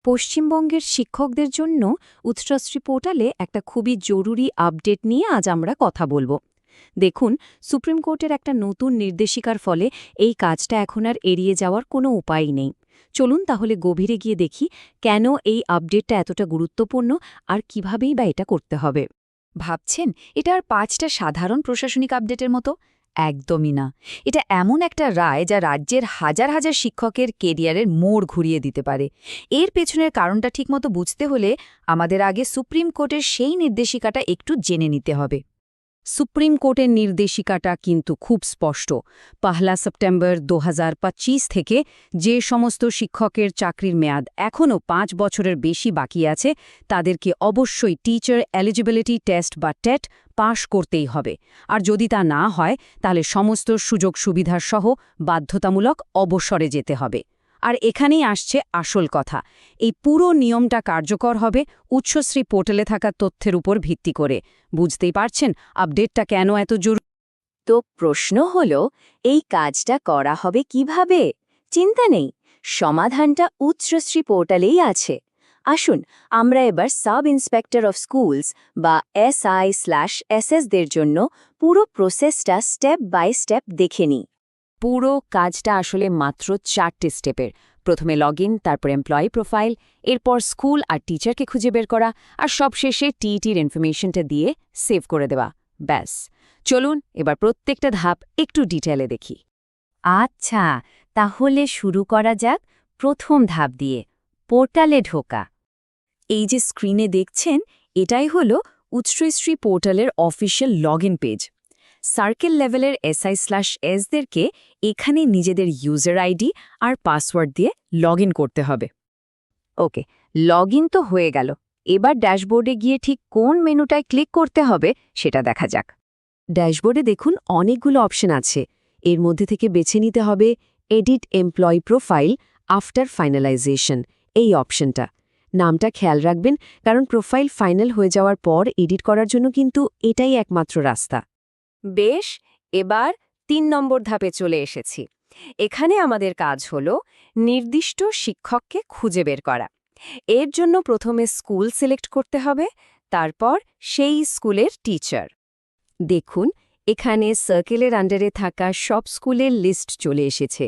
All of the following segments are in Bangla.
পশ্চিমবঙ্গের শিক্ষকদের জন্য উচ্চশ্রী পোর্টালে একটা খুবই জরুরি আপডেট নিয়ে আজ আমরা কথা বলবো। দেখুন, সুপ্রিম কোর্টের একটা নতুন নির্দেশিকার ফলে এই কাজটা এখন আর এড়িয়ে যাওয়ার কোনো উপায় নেই। চলুন তাহলে গভীরে গিয়ে দেখি কেন এই আপডেটটা এতটা গুরুত্বপূর্ণ আর কিভাবেই বা এটা করতে হবে। ভাবছেন এটা আর 5টা সাধারণ প্রশাসনিক আপডেটের মতো? একদমই না। এটা এমন একটা রায় যা রাজ্যের হাজার হাজার শিক্ষকের কেরিয়ারের মোড় ঘুরিয়ে দিতে পারে। এর পেছনের কারণটা ঠিকমতো বুঝতে হলে আমাদের আগে সুপ্রিম কোর্টের সেই নির্দেশিকাটা একটু জেনে নিতে হবে। সুপ্রিম কোর্টের নির্দেশিকাটা কিন্তু খুব স্পষ্ট। 1 সেপ্টেম্বর 2025 থেকে যে সমস্ত শিক্ষকের চাকরির মেয়াদ এখনও 5 বছরের বেশি বাকি আছে তাদেরকে অবশ্যই টিচার এলিজিবিলিটি টেস্ট বা টেট পাশ করতেই হবে। আর যদি তা না হয় তাহলে সমস্ত সুযোগ সুবিধার সহ বাধ্যতামূলক অবসরে যেতে হবে। আর এখানেই আসছে আসল কথা। এই পুরো নিয়মটা কার্যকর হবে উচ্চশ্রী পোর্টালে থাকা তথ্যের উপর ভিত্তি করে। বুঝতেই পারছেন আপডেটটা কেন এত জরুরি। তো প্রশ্ন হলো, এই কাজটা করা হবে কিভাবে? চিন্তা নেই, সমাধানটা উচ্চশ্রী পোর্টালেই আছে। আসুন আমরা এবার সাব ইন্সপেক্টর অফ স্কুলস বা SI/SS-দের জন্য পুরো প্রসেসটা স্টেপ বাই স্টেপ দেখে নিই। পুরো কাজটা আসলে মাত্র 4টে স্টেপের। প্রথমে লগইন, তারপর এমপ্লয়ি প্রোফাইল, এরপর স্কুল আর টিচারকে খুঁজে বের করা, আর সবশেষে টিইটির ইনফরমেশনটা দিয়ে সেভ করে দেওয়া। ব্যাস। চলুন এবার প্রত্যেকটা ধাপ একটু ডিটেলে দেখি। আচ্ছা, তাহলে শুরু করা যাক প্রথম ধাপ দিয়ে, পোর্টালে ঢোকা। এই যে স্ক্রিনে দেখছেন, এটাই হলো উচ্চশ্রী পোর্টালের অফিসিয়াল লগইন পেজ। সার্কেল লেভেলের SI/S-দেরকে এখানে নিজেদের ইউজার আইডি আর পাসওয়ার্ড দিয়ে লগইন করতে হবে। ওকে, লগইন তো হয়ে গেল। এবার ড্যাশবোর্ডে গিয়ে ঠিক কোন মেনুটায় ক্লিক করতে হবে সেটা দেখা যাক। ড্যাশবোর্ডে দেখুন অনেকগুলো অপশন আছে। এর মধ্যে থেকে বেছে নিতে হবে edit employee profile after finalisation, এই অপশনটা। নামটা খেয়াল রাখবেন, কারণ প্রোফাইল ফাইনাল হয়ে যাওয়ার পর এডিট করার জন্য কিন্তু এটাই একমাত্র রাস্তা। বেশ, এবার 3 নম্বর ধাপে চলে এসেছি। এখানে আমাদের কাজ হলো নির্দিষ্ট শিক্ষককে খুঁজে বের করা। এর জন্য প্রথমে স্কুল সিলেক্ট করতে হবে, তারপর সেই স্কুলের টিচার। দেখুন, এখানে সার্কেলের আন্ডারে থাকা সব স্কুলের লিস্ট চলে এসেছে।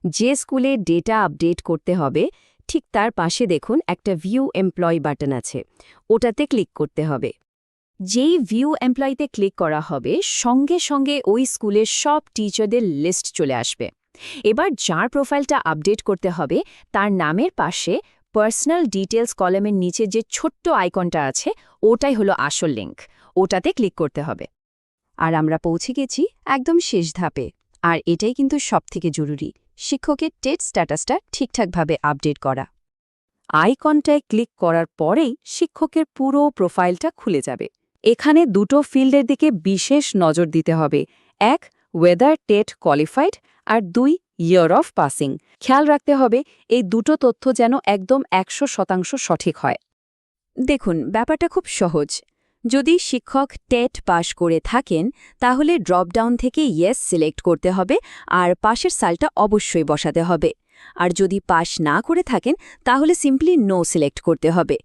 যে স্কুলে ডেটা আপডেট করতে হবে ঠিক তার পাশে দেখুন একটা ভিউ এমপ্লয়ি বাটন আছে, ওটাতে ক্লিক করতে হবে। যেই ভিউ এমপ্লয়িতে ক্লিক করা হবে সঙ্গে সঙ্গে ওই স্কুলের সব টিচারদের লিস্ট চলে আসবে। এবার যার প্রোফাইলটা আপডেট করতে হবে তার নামের পাশে পার্সোনাল ডিটেলস কলামের নিচে যে ছোট্ট আইকনটা আছে ওটাই হলো আসল লিঙ্ক, ওটাতে ক্লিক করতে হবে। আর আমরা পৌঁছে গেছি একদম শেষ ধাপে। আর এটাই কিন্তু সবথেকে জরুরি, শিক্ষকের টেট স্ট্যাটাসটা ঠিকঠাকভাবে আপডেট করা। আইকনটায় ক্লিক করার পরেই শিক্ষকের পুরো প্রোফাইলটা খুলে যাবে। এখানে দুটো ফিল্ডের দিকে বিশেষ নজর দিতে হবে। 1, ওয়েদার টেট কোয়ালিফাইড, আর 2, ইয়ার অফ পাসিং। খেয়াল রাখতে হবে এই দুটো তথ্য যেন একদম 100% সঠিক হয়। দেখুন, ব্যাপারটা খুব সহজ। যদি শিক্ষক টেট পাশ করে থাকেন তাহলে ড্রপডাউন থেকে ইয়েস সিলেক্ট করতে হবে আর পাশের সালটা অবশ্যই বসাতে হবে। আর যদি পাশ না করে থাকেন তাহলে সিম্পলি নো সিলেক্ট করতে হবে।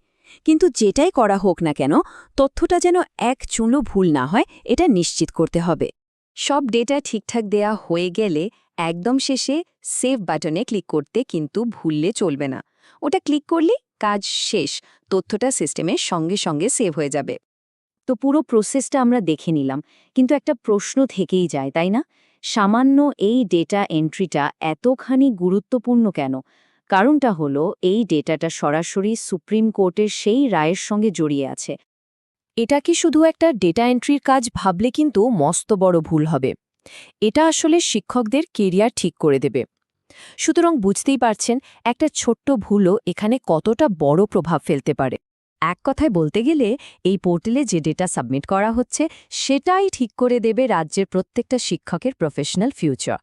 কিন্তু যেটাই করা হোক না কেন, তথ্যটা যেন এক চুলো ভুল না হয় এটা নিশ্চিত করতে হবে। সব ডেটা ঠিকঠাক দেয়া হয়ে গেলে একদম শেষে সেভ বাটনে ক্লিক করতে কিন্তু ভুললে চলবে না। ওটা ক্লিক করলে কাজ শেষ, তথ্যটা সিস্টেমের সঙ্গে সঙ্গে সেভ হয়ে যাবে। তো পুরো প্রসেসটা আমরা দেখে নিলাম, কিন্তু একটা প্রশ্ন থেকেই যায়, তাই না? সামান্য এই ডেটা এন্ট্রিটা এতখানি গুরুত্বপূর্ণ কেন? কারণটা হলো এই ডেটাটা সরাসরি সুপ্রিম কোর্টের সেই রায়ের সঙ্গে জড়িয়ে আছে। এটা কি শুধু একটা ডেটা এন্ট্রির কাজ ভাবলে কিন্তু মস্ত বড় ভুল হবে। এটা আসলে শিক্ষকদের কেরিয়ার ঠিক করে দেবে। সুতরাং বুঝতেই পারছেন একটা ছোট্ট ভুলও এখানে কতটা বড় প্রভাব ফেলতে পারে। এক কথায় বলতে গেলে এই পোর্টালে যে ডেটা সাবমিট করা হচ্ছে সেটাই ঠিক করে দেবে রাজ্যের প্রত্যেকটা শিক্ষকের প্রফেশনাল ফিউচার।